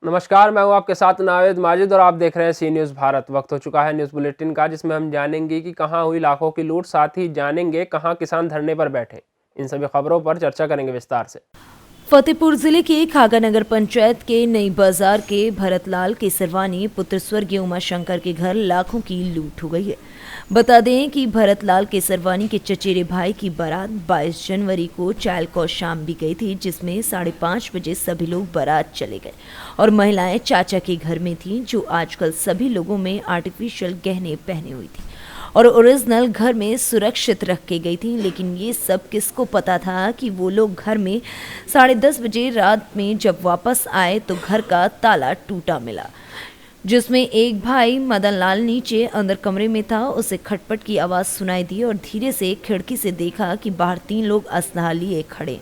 नमस्कार, मैं हूं आपके साथ नावेद माजिद और आप देख रहे हैं सी न्यूज़ भारत। वक्त हो चुका है न्यूज़ बुलेटिन का, जिसमें हम जानेंगे कि कहां हुई लाखों की लूट, साथ ही जानेंगे कहां किसान धरने पर बैठे। इन सभी खबरों पर चर्चा करेंगे विस्तार से। फतेहपुर जिले के खागा नगर पंचायत के नई बाजार के भरतलाल केसरवानी पुत्र स्वर्गीय उमाशंकर के घर लाखों की लूट हो गई है। बता दें कि भरतलाल केसरवानी के चचेरे भाई की बारात 22 जनवरी को चालकौ शाम भी गई थी, जिसमें 5:30 बजे सभी लोग बारात चले गए और महिलाएं चाचा के घर में थीं, जो आजकल सभी लोगों में आर्टिफिशियल गहने पहने हुई थी और ओरिजिनल घर में सुरक्षित रख के गई थी। लेकिन ये सब किसको पता था कि वो लोग घर में 10:30 बजे रात में जब वापस आए तो घर का ताला टूटा मिला, जिसमें एक भाई मदन लाल नीचे अंदर कमरे में था। उसे खटपट की आवाज़ सुनाई दी और धीरे से खिड़की से देखा कि बाहर 3 लोग असलहा लिए खड़े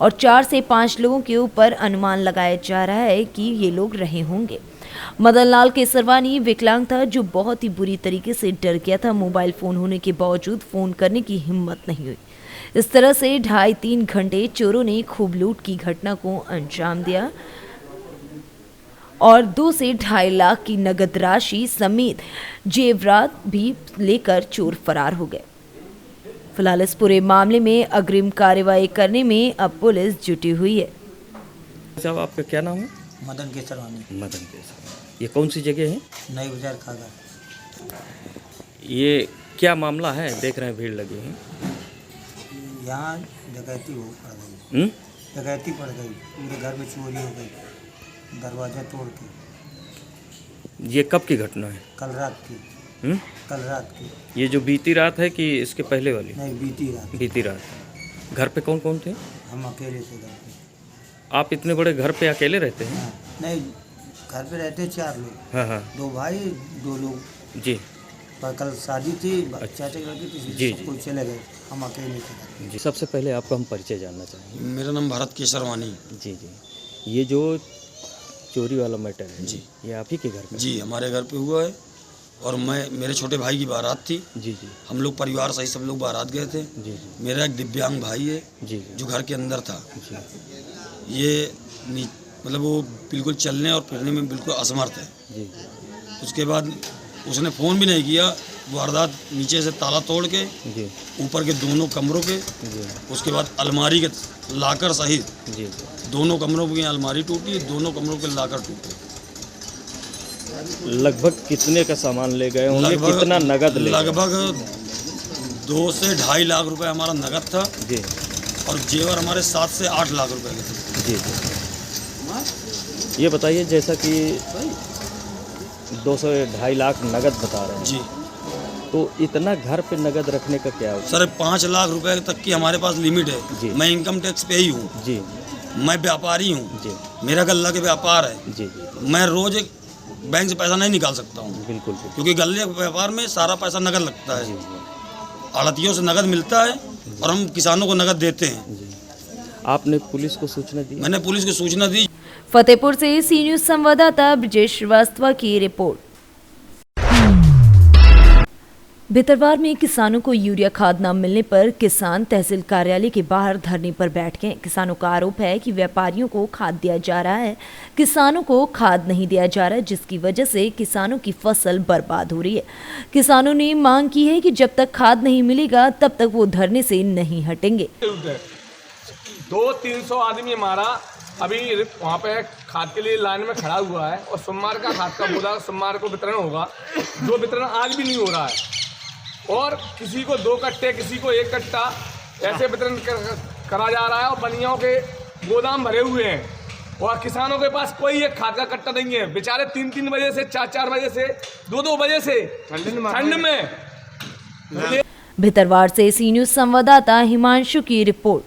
और 4 से 5 लोगों के ऊपर अनुमान लगाया जा रहा है कि ये लोग रहे होंगे। मदन लाल केसरवानी विकलांग था, जो बहुत ही बुरी तरीके से डर गया था। मोबाइल फ़ोन होने के बावजूद फ़ोन करने की हिम्मत नहीं हुई। इस तरह से 2.5-3 घंटे चोरों ने खूब लूट की घटना को अंजाम दिया और 2 से 2.5 लाख की नगद राशि समेत जेवरात भी लेकर चोर फरार हो गए। फिलहाल इस पूरे मामले में अग्रिम कार्रवाई करने में अब पुलिस जुटी हुई है। साहब, आपका क्या नाम है? मदन केसरवानी। मदन केसरवानी। ये कौन सी जगह है? नई बाजार खागा। ये क्या मामला है? देख रहे हैं भीड़ लगी है। यहाँ डकैती पड़ गई। डकैती पड़ गई, पूरे घर में चोरी हो गई, दरवाजा तोड़ के। ये कब की घटना है? कल रात की। कल रात की। ये जो बीती रात है कि इसके पहले वाली? नहीं, बीती रात। बीती रात। घर पे कौन कौन थे? हम अकेले थे घर पे। आप इतने बड़े घर पे अकेले रहते हैं? हाँ, नहीं, घर पे रहते 4 लोग। हाँ हाँ 2 भाई 2 लोग। जी पर कल शादी थी, चाचा की लड़की थी, जी, सब कोई चले गए, हम अकेले थे। जी। सबसे पहले आपका हम परिचय जानना चाहेंगे। मेरा नाम भरत केसरवानी। जी जी। ये जो चोरी वाला मैटर है जी, ये आप ही के घर पे? जी, हमारे घर पे हुआ है और मेरे छोटे भाई की बारात थी। जी जी। हम लोग परिवार सही सब लोग बारात गए थे। जी जी। मेरा एक दिव्यांग भाई है जी जी। जो घर के अंदर था। जी ये मतलब वो बिल्कुल चलने और फिरने में बिल्कुल असमर्थ है। जी जी। उसके बाद उसने फ़ोन भी नहीं किया। वारदात नीचे से ताला तोड़ के जी ऊपर के दोनों कमरों के, जी उसके बाद अलमारी के लाकर सहित जी। दोनों कमरों की अलमारी टूटी, दोनों कमरों के लाकर टूटे। लगभग कितने का सामान ले गए होंगे? कितना नगद ले गए? लगभग 2 से 2.5 लाख रुपए हमारा नगद था जी। और जेवर हमारे 7 से 8 लाख रुपए के थे। जी जी। ये बताइए, जैसा कि 2 से 2.5 लाख नगद बता रहे हैं, जी तो इतना घर पे नगद रखने का क्या है? सर, 5 लाख रुपए तक की हमारे पास लिमिट जी। है। मैं इनकम टैक्स पे ही हूँ। जी मैं व्यापारी हूँ। जी मेरा गल्ला के व्यापार है। जी जी। मैं रोज बैंक से पैसा नहीं निकाल सकता हूँ, बिल्कुल बिल्कुल। क्योंकि गल्ले के व्यापार में सारा पैसा नगद लगता जी है। जी आड़तियों से नगद मिलता है और हम किसानों को नगद देते हैं। जी। आपने पुलिस को सूचना दी? मैंने पुलिस को सूचना दी। फतेहपुर से सी न्यूज़ संवाददाता ब्रजेश श्रीवास्तव की रिपोर्ट। भितरवार में किसानों को यूरिया खाद न मिलने पर किसान तहसील कार्यालय के बाहर धरने पर बैठ गए। किसानों का आरोप है कि व्यापारियों को खाद दिया जा रहा है, किसानों को खाद नहीं दिया जा रहा है, जिसकी वजह से किसानों की फसल बर्बाद हो रही है। किसानों ने मांग की है कि जब तक खाद नहीं मिलेगा तब तक वो धरने से नहीं हटेंगे। 200-300 आदमी हमारा अभी वहाँ पे खाद के लिए लाइन में खड़ा हुआ है और सोमवार का खाद का बोला सोमवार को वितरण होगा, जो वितरण आज भी नहीं हो रहा है और किसी को 2 कट्टे किसी को 1 कट्टा ऐसे वितरण करा जा रहा है और बनियों के गोदाम भरे हुए हैं और किसानों के पास कोई एक खाद का कट्टा नहीं है। बेचारे 3-3 बजे से 4-4 बजे से 2-2 बजे से ठंड में। भितरवार से सी न्यूज़ संवाददाता हिमांशु की रिपोर्ट।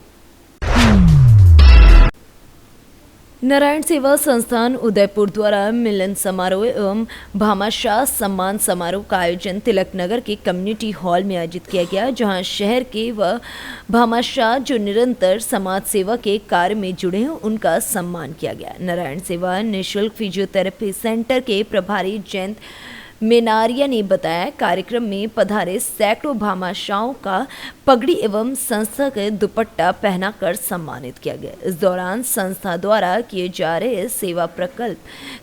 नारायण सेवा संस्थान उदयपुर द्वारा मिलन समारोह एवं भामाशाह सम्मान समारोह का आयोजन तिलक नगर के कम्युनिटी हॉल में आयोजित किया गया, जहां शहर के व भामाशाह जो निरंतर समाज सेवा के कार्य में जुड़े हैं उनका सम्मान किया गया। नारायण सेवा निःशुल्क फिजियोथेरेपी सेंटर के प्रभारी जयंत मेनारिया ने बताया, कार्यक्रम में पधारे सैकड़ों भामाशाहों का पगड़ी एवं संस्था के दुपट्टा पहनाकर सम्मानित किया गया। इस दौरान संस्था द्वारा किए जा रहे सेवा प्रकल्प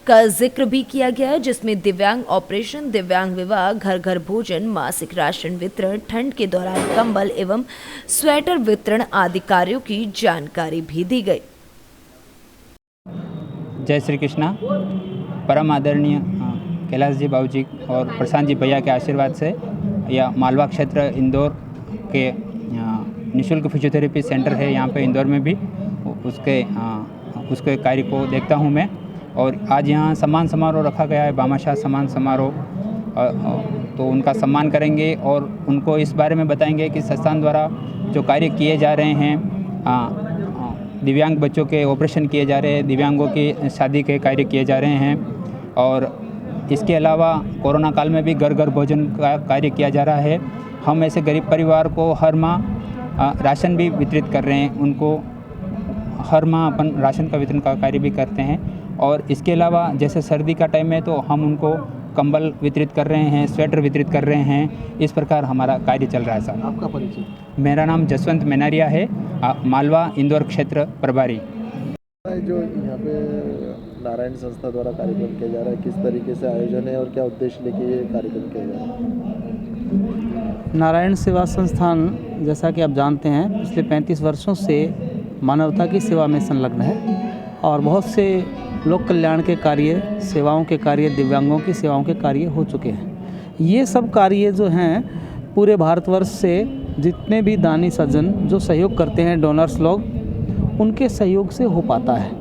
का जिक्र भी किया गया, जिसमें दिव्यांग ऑपरेशन, दिव्यांग विवाह, घर घर भोजन, मासिक राशन वितरण, ठंड के दौरान कंबल एवं स्वेटर वितरण आदि कार्यों की जानकारी भी दी गई। जय श्री कृष्णा। परम आदरणीय कैलाश जी बाबूजी और प्रशांत जी भैया के आशीर्वाद से यह मालवा क्षेत्र इंदौर के निःशुल्क फिजियोथेरेपी सेंटर है यहाँ पे इंदौर में भी, उसके कार्य को देखता हूँ मैं। और आज यहाँ सम्मान समारोह रखा गया है, भामाशाह सम्मान समारोह, तो उनका सम्मान करेंगे और उनको इस बारे में बताएंगे कि संस्थान द्वारा जो कार्य किए जा रहे हैं, दिव्यांग बच्चों के ऑपरेशन किए जा रहे हैं, दिव्यांगों की शादी के कार्य किए जा रहे हैं, और इसके अलावा कोरोना काल में भी घर घर भोजन का कार्य किया जा रहा है। हम ऐसे गरीब परिवार को हर माह राशन भी वितरित कर रहे हैं, उनको हर माह अपन राशन का वितरण का कार्य भी करते हैं। और इसके अलावा जैसे सर्दी का टाइम है तो हम उनको कंबल वितरित कर रहे हैं, स्वेटर वितरित कर रहे हैं। इस प्रकार हमारा कार्य चल रहा है सर। आपका परिचय? मेरा नाम जसवंत मेनारिया है, मालवा इंदौर क्षेत्र प्रभारी। जो यहाँ पे नारायण संस्था द्वारा कार्यक्रम किया जा रहा है, किस तरीके से आयोजन है और क्या उद्देश्य लेके ये कार्यक्रम किया जा रहा है? नारायण सेवा संस्थान, जैसा कि आप जानते हैं, पिछले 35 वर्षों से मानवता की सेवा में संलग्न है और बहुत से लोक कल्याण के कार्य, सेवाओं के कार्य, दिव्यांगों की सेवाओं के कार्य हो चुके हैं। ये सब कार्य जो हैं पूरे भारतवर्ष से जितने भी दानी सज्जन जो सहयोग करते हैं, डोनर्स लोग, उनके सहयोग से हो पाता है।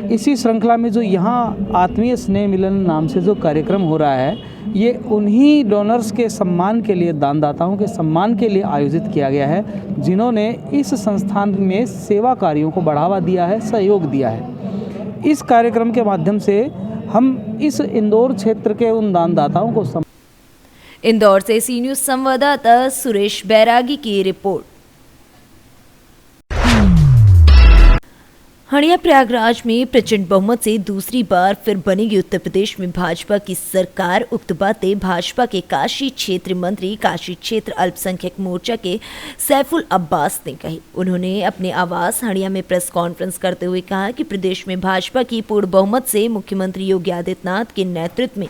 इसी श्रृंखला में जो यहाँ आत्मीय स्नेह मिलन नाम से जो कार्यक्रम हो रहा है, ये उन्हीं डोनर्स के सम्मान के लिए, दानदाताओं के सम्मान के लिए आयोजित किया गया है, जिन्होंने इस संस्थान में सेवा कार्यों को बढ़ावा दिया है, सहयोग दिया है। इस कार्यक्रम के माध्यम से हम इस इंदौर क्षेत्र के उन दानदाताओं को इंदौर से सी न्यूज़ संवाददाता सुरेश बैरागी की रिपोर्ट। हरियाणा प्रयागराज में प्रचंड बहुमत से दूसरी बार फिर बनेगी उत्तर प्रदेश में भाजपा की सरकार। उक्त बातें भाजपा के काशी क्षेत्र मंत्री, काशी क्षेत्र अल्पसंख्यक मोर्चा के सैफुल अब्बास ने कही। उन्होंने अपने आवास हरियाणा में प्रेस कॉन्फ्रेंस करते हुए कहा कि प्रदेश में भाजपा की पूर्ण बहुमत से मुख्यमंत्री योगी आदित्यनाथ के नेतृत्व में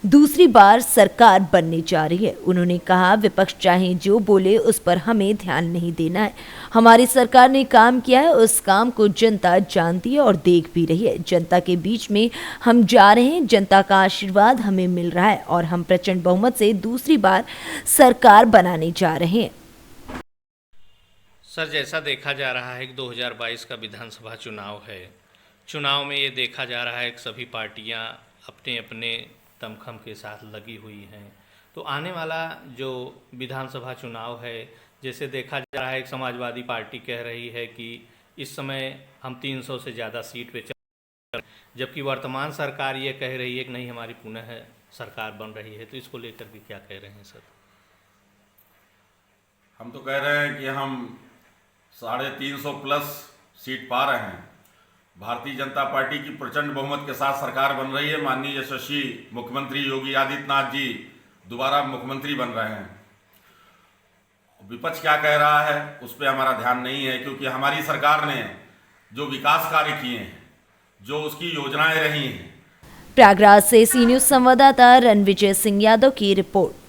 दूसरी बार सरकार बनने जा रही है। उन्होंने कहा, विपक्ष चाहे जो बोले उस पर हमें ध्यान नहीं देना है। हमारी सरकार ने काम किया है, उस काम को जनता जानती है और देख भी रही है। जनता के बीच में हम जा रहे हैं, जनता का आशीर्वाद हमें मिल रहा है और हम प्रचंड बहुमत से दूसरी बार सरकार बनाने जा रहे हैं। सर, जैसा देखा जा रहा है कि 2022 का विधानसभा चुनाव है, चुनाव में ये देखा जा रहा है कि सभी पार्टियां अपने अपने दमखम के साथ लगी हुई हैं। तो आने वाला जो विधानसभा चुनाव है, जैसे देखा जा रहा है कि समाजवादी पार्टी कह रही है कि इस समय हम 300 से ज़्यादा सीट पे चल रहे हैं, जबकि वर्तमान सरकार ये कह रही है कि नहीं, हमारी पुनः सरकार बन रही है। तो इसको लेकर भी क्या कह रहे हैं सर? हम तो कह रहे हैं कि हम 350 प्लस सीट पा रहे हैं। भारतीय जनता पार्टी की प्रचंड बहुमत के साथ सरकार बन रही है। माननीय यशस्वी मुख्यमंत्री योगी आदित्यनाथ जी दोबारा मुख्यमंत्री बन रहे हैं। विपक्ष क्या कह रहा है उस पर हमारा ध्यान नहीं है, क्योंकि हमारी सरकार ने जो विकास कार्य किए हैं, जो उसकी योजनाएं रही हैं। प्रयागराज से सी न्यूज़ संवाददाता रणविजय सिंह यादव की रिपोर्ट।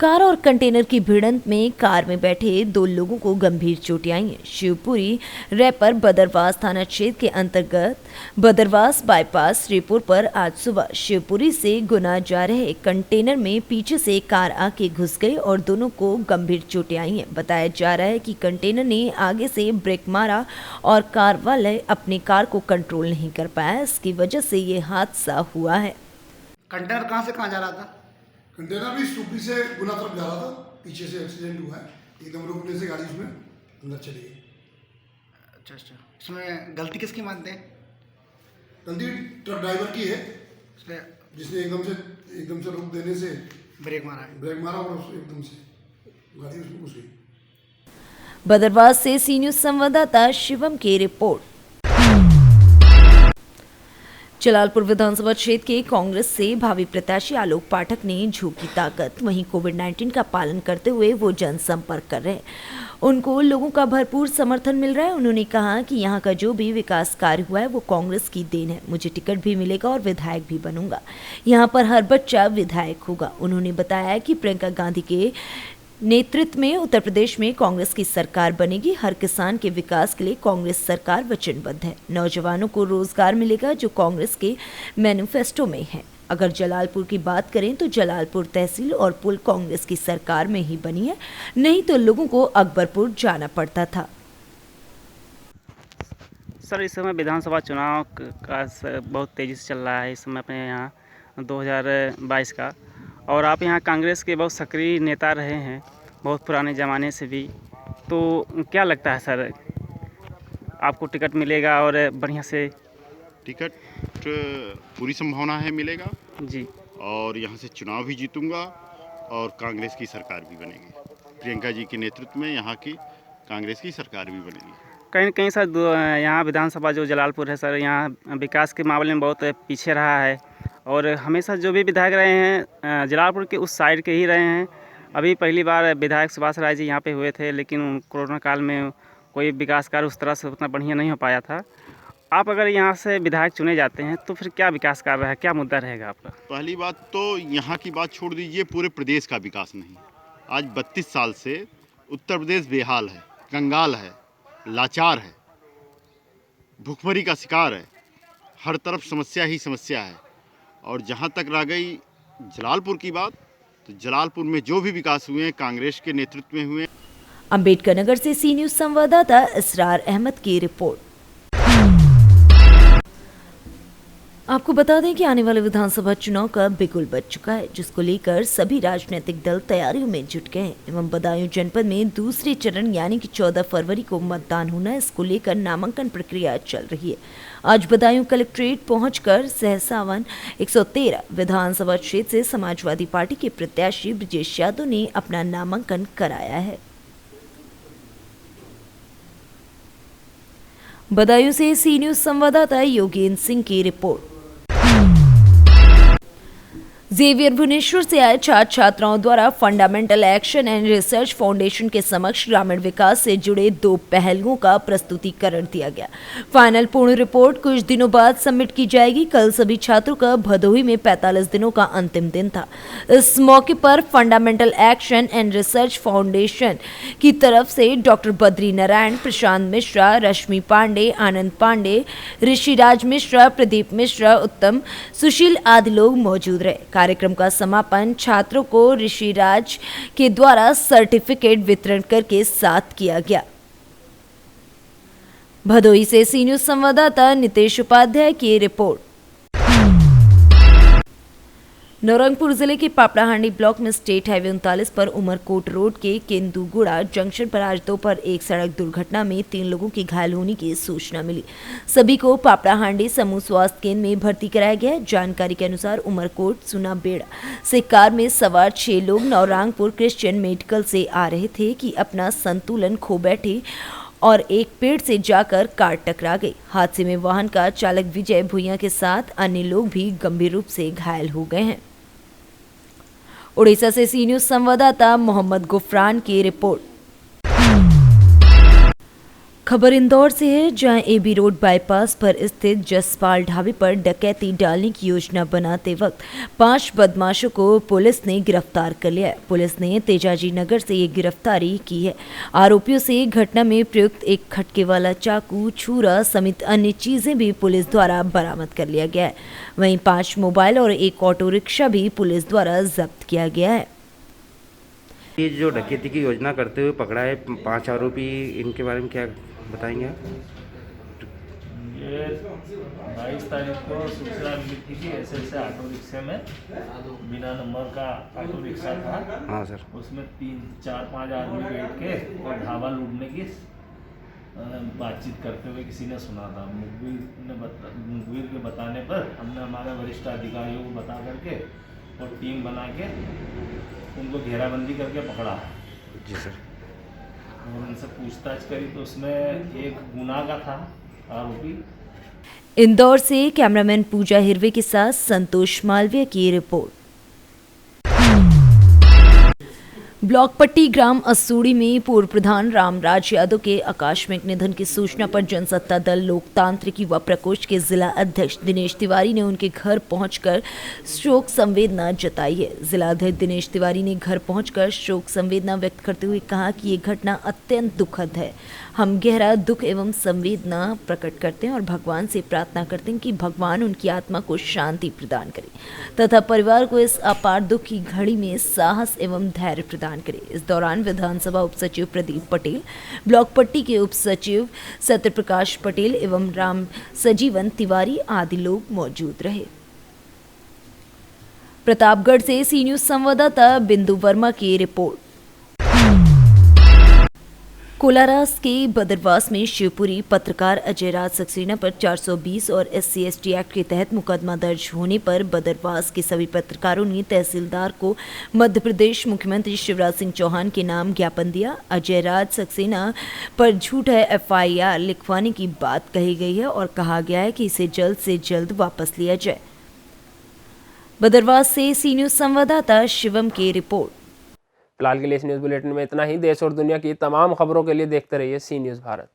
कार और कंटेनर की भिड़ंत में कार में बैठे 2 लोगों को गंभीर चोटें आई हैं। शिवपुरी रैपर बदरवास थाना क्षेत्र के अंतर्गत बदरवास बाईपास श्रीपुर पर आज सुबह शिवपुरी से गुना जा रहे कंटेनर में पीछे से कार आके घुस गई और दोनों को गंभीर चोटें आई हैं। बताया जा रहा है कि कंटेनर ने आगे से ब्रेक मारा और कार वाले अपनी कार को कंट्रोल नहीं कर पाया, इसकी वजह से ये हादसा हुआ है। कंटेनर कहाँ से कहाँ जा रहा था? कंटेनर भी शिवपुरी से गुना तरफ जा रहा था, पीछे से एक्सीडेंट हुआ है, एकदम रुकने से गाड़ी उसमें अंदर चली गई। अच्छा, इसमें गलती किसकी मानते हैं? गलती ट्रक ड्राइवर की है, जिसने एकदम से रोक देने से ब्रेक मारा और एकदम से गाड़ी उसमें घुस गई। बदरवास से सी न्यूज़ संवाददाता शिवम की रिपोर्ट। जलालपुर विधानसभा क्षेत्र के कांग्रेस से भावी प्रत्याशी आलोक पाठक ने झोंकी ताकत। वहीं कोविड-19 का पालन करते हुए वो जनसंपर्क कर रहे हैं। उनको लोगों का भरपूर समर्थन मिल रहा है। उन्होंने कहा कि यहाँ का जो भी विकास कार्य हुआ है वो कांग्रेस की देन है। मुझे टिकट भी मिलेगा और विधायक भी बनूंगा। यहाँ पर हर बच्चा विधायक होगा। उन्होंने बताया कि प्रियंका गांधी के नेतृत्व में उत्तर प्रदेश में कांग्रेस की सरकार बनेगी। हर किसान के विकास के लिए कांग्रेस सरकार वचनबद्ध है। नौजवानों को रोजगार मिलेगा जो कांग्रेस के मैनिफेस्टो में है। अगर जलालपुर की बात करें तो जलालपुर तहसील और पुल कांग्रेस की सरकार में ही बनी है, नहीं तो लोगों को अकबरपुर जाना पड़ता था। सर, इस समय विधानसभा चुनाव का बहुत तेज़ी से चल रहा है। इस समय अपने यहाँ 2022 का, और आप यहाँ कांग्रेस के बहुत सक्रिय नेता रहे हैं, बहुत पुराने ज़माने से भी। तो क्या लगता है सर, आपको टिकट मिलेगा और बढ़िया से? टिकट पूरी संभावना है मिलेगा जी, और यहाँ से चुनाव भी जीतूंगा और कांग्रेस की सरकार भी बनेगी। प्रियंका जी के नेतृत्व में यहाँ की कांग्रेस की सरकार भी बनेगी। कहीं न कहीं सर यहाँ विधानसभा जो जलालपुर है सर, यहाँ विकास के मामले में बहुत पीछे रहा है और हमेशा जो भी विधायक रहे हैं जलालपुर के उस साइड के ही रहे हैं। अभी पहली बार विधायक सुभाष राय जी यहाँ पे हुए थे, लेकिन कोरोना काल में कोई विकास कार्य उस तरह से उतना बढ़िया नहीं हो पाया था। आप अगर यहाँ से विधायक चुने जाते हैं तो फिर क्या विकास कार्य है, क्या मुद्दा रहेगा आपका? पहली बात तो यहाँ की बात छोड़ दीजिए, पूरे प्रदेश का विकास नहीं। आज 32 साल से उत्तर प्रदेश बेहाल है, कंगाल है, लाचार है, भुखमरी का शिकार है। हर तरफ समस्या ही समस्या है। और जहाँ तक रह गई जलालपुर की बात, तो जलालपुर में जो भी विकास हुए हैं कांग्रेस के नेतृत्व में हुए। अंबेडकर नगर से सी न्यूज़ संवाददाता इसरार अहमद की रिपोर्ट। आपको बता दें कि आने वाले विधानसभा चुनाव का बिगुल बज चुका है, जिसको लेकर सभी राजनीतिक दल तैयारियों में जुट गए हैं। एवं बदायूं जनपद में दूसरे चरण यानी कि 14 फरवरी को मतदान होना है। इसको लेकर नामांकन प्रक्रिया चल रही है। आज बदायूं कलेक्ट्रेट पहुंचकर सहसावन 113 विधानसभा क्षेत्र से समाजवादी पार्टी के प्रत्याशी ब्रजेश यादव ने अपना नामांकन कराया है। बदायूं से सी न्यूज़ संवाददाता योगेंद्र सिंह की रिपोर्ट। जेवियर भुवनेश्वर से आए छात्र छात्राओं द्वारा fundamental action and research foundation के समक्ष ग्रामीण विकास से जुड़े 2 पहलुओं का प्रस्तुतिकरण दिया गया। फाइनल पूर्ण रिपोर्ट कुछ दिनों बाद सबमिट की जाएगी। कल सभी छात्रों का भदोही में 45 दिनों का अंतिम दिन था। इस मौके पर fundamental action and research foundation की तरफ से डॉक्टर बद्री नारायण, प्रशांत मिश्रा, रश्मि पांडे, आनंद पांडे, ऋषिराज मिश्रा, प्रदीप मिश्रा, उत्तम, सुशील आदि लोग मौजूद रहे। कार्यक्रम का समापन छात्रों को ऋषिराज के द्वारा सर्टिफिकेट वितरण करके साथ किया गया। भदोही से सी न्यूज़ संवाददाता नितेश उपाध्याय की रिपोर्ट। नौरंगपुर जिले के पापड़ाहांडी ब्लॉक में स्टेट हाईवे 39 पर उमरकोट रोड के केंदुगुड़ा जंक्शन पर आज दोपहर एक सड़क दुर्घटना में 3 लोगों की घायल होने की सूचना मिली। सभी को पापड़ाहांडी समूह स्वास्थ्य केंद्र में भर्ती कराया गया। जानकारी के अनुसार उमरकोट सुनाबेड़ा से कार में सवार 6 लोग नौरंगपुर क्रिश्चियन मेडिकल से आ रहे थे कि अपना संतुलन खो बैठे और एक पेड़ से जाकर कार टकरा गई। हादसे में वाहन का चालक विजय भुइयां के साथ अन्य लोग भी गंभीर रूप से घायल हो गए हैं। उड़ीसा से सी न्यूज़ संवाददाता मोहम्मद गुफरान की रिपोर्ट। खबर इंदौर से है, जहां एबी रोड बाईपास पर स्थित जसपाल ढाबे पर डकैती डालने की योजना बनाते वक्त 5 बदमाशों को पुलिस ने गिरफ्तार कर लिया है। पुलिस ने तेजाजी नगर से ये गिरफ्तारी की है। आरोपियों से घटना में प्रयुक्त एक खटके वाला चाकू, छुरा समेत अन्य चीजें भी पुलिस द्वारा बरामद कर लिया गया है। वहीं 5 मोबाइल और एक ऑटो रिक्शा भी पुलिस द्वारा जब्त किया गया है। ये जो डकैती की योजना करते हुए पकड़ा है 5 आरोपी, इनके बारे में क्या बताएंगे आप? ये 22 तारीख को सूचना मिली थी कि ऐसे ऑटो रिक्शे में बिना नंबर का ऑटो रिक्शा था। हाँ सर। उसमें 3-4-5 आदमी बैठ के और ढाबा लूटने की बातचीत करते हुए किसी ने सुना था। मुखबिर के बताने पर हमने हमारे वरिष्ठ अधिकारियों को बता करके और टीम बना के उनको घेराबंदी करके पकड़ा। जी सर। और उनसे पूछताछ करी तो उसमें एक गुना का था आरोपी। इंदौर से कैमरामैन पूजा हिरवे के साथ संतोष मालवीय की रिपोर्ट। ब्लॉक पट्टी ग्राम असुड़ी में पूर्व प्रधान रामराज यादव के आकस्मिक निधन की सूचना पर जनसत्ता दल लोकतांत्रिक युवा प्रकोष्ठ के जिला अध्यक्ष दिनेश तिवारी ने उनके घर पहुंचकर शोक संवेदना जताई है। जिला अध्यक्ष दिनेश तिवारी ने घर पहुंचकर शोक संवेदना व्यक्त करते हुए कहा कि ये घटना अत्यंत दुखद है। हम गहरा दुख एवं संवेदना प्रकट करते हैं और भगवान से प्रार्थना करते हैं कि भगवान उनकी आत्मा को शांति प्रदान करे तथा परिवार को इस अपार दुख की घड़ी में साहस एवं धैर्य प्रदान करे। इस दौरान विधानसभा उप सचिव प्रदीप पटेल, ब्लॉक पट्टी के उप सचिव सत्य प्रकाश पटेल एवं राम सजीवन तिवारी आदि लोग मौजूद रहे। प्रतापगढ़ से सी न्यूज संवाददाता बिंदु वर्मा की रिपोर्ट। कोलारास के बदरवास में शिवपुरी पत्रकार अजय राज सक्सेना पर 420 और SC/ST एक्ट के तहत मुकदमा दर्ज होने पर बदरवास के सभी पत्रकारों ने तहसीलदार को मध्य प्रदेश मुख्यमंत्री शिवराज सिंह चौहान के नाम ज्ञापन दिया। अजय राज सक्सेना पर झूठा FIR लिखवाने की बात कही गई है और कहा गया है कि इसे जल्द से जल्द वापस लिया जाए। बदरवास से सी न्यूज संवाददाता शिवम की रिपोर्ट। फिलहाल के लिए इस न्यूज़ बुलेटिन में इतना ही। देश और दुनिया की तमाम खबरों के लिए देखते रहिए सी न्यूज़ भारत।